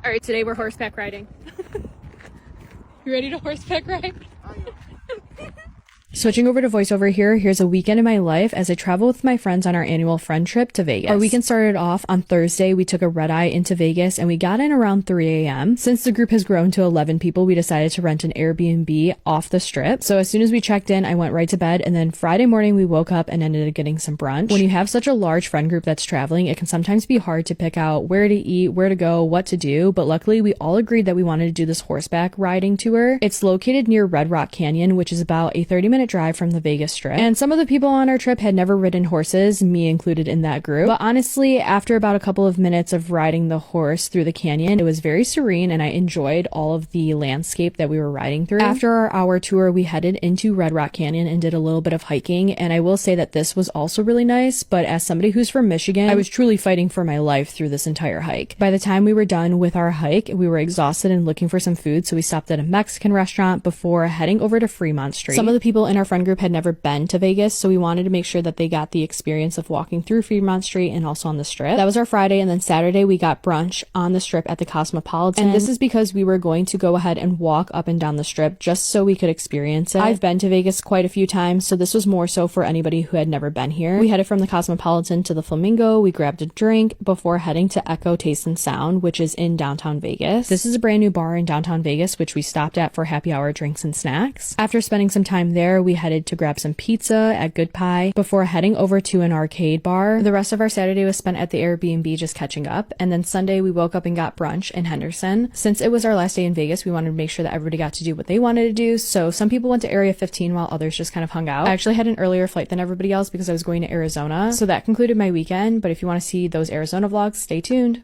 All right, today we're horseback riding. You ready to horseback ride? Switching over to voiceover here, here's a weekend in my life as I travel with my friends on our annual friend trip to Vegas. Our weekend started off on Thursday. We took a red eye into Vegas and we got in around 3 a.m. Since the group has grown to 11 people, we decided to rent an Airbnb off the strip. So as soon as we checked in, I went right to bed, and then Friday morning we woke up and ended up getting some brunch. When you have such a large friend group that's traveling, it can sometimes be hard to pick out where to eat, where to go, what to do, but luckily we all agreed that we wanted to do this horseback riding tour. It's located near Red Rock Canyon, which is about a 30-minute drive from the Vegas Strip. And some of the people on our trip had never ridden horses, me included in that group. But honestly, after about a couple of minutes of riding the horse through the canyon, it was very serene and I enjoyed all of the landscape that we were riding through. After our hour tour, we headed into Red Rock Canyon and did a little bit of hiking. And I will say that this was also really nice, but as somebody who's from Michigan, I was truly fighting for my life through this entire hike. By the time we were done with our hike, we were exhausted and looking for some food, so we stopped at a Mexican restaurant before heading over to Fremont Street. Some of the people in our friend group had never been to Vegas, so we wanted to make sure that they got the experience of walking through Fremont Street and also on the Strip. That was our Friday, and then Saturday we got brunch on the Strip at the Cosmopolitan. And this is because we were going to go ahead and walk up and down the Strip just so we could experience it. I've been to Vegas quite a few times, so this was more so for anybody who had never been here. We headed from the Cosmopolitan to the Flamingo, we grabbed a drink before heading to Echo Taste and Sound, which is in downtown Vegas. This is a brand new bar in downtown Vegas, which we stopped at for happy hour drinks and snacks. After spending some time there, we headed to grab some pizza at Good Pie before heading over to an arcade bar. The rest of our Saturday was spent at the Airbnb just catching up, and then Sunday we woke up and got brunch in Henderson. Since it was our last day in Vegas, we wanted to make sure that everybody got to do what they wanted to do, so some people went to Area 15 while others just kind of hung out. I actually had an earlier flight than everybody else because I was going to Arizona, so that concluded my weekend, but if you want to see those Arizona vlogs, stay tuned.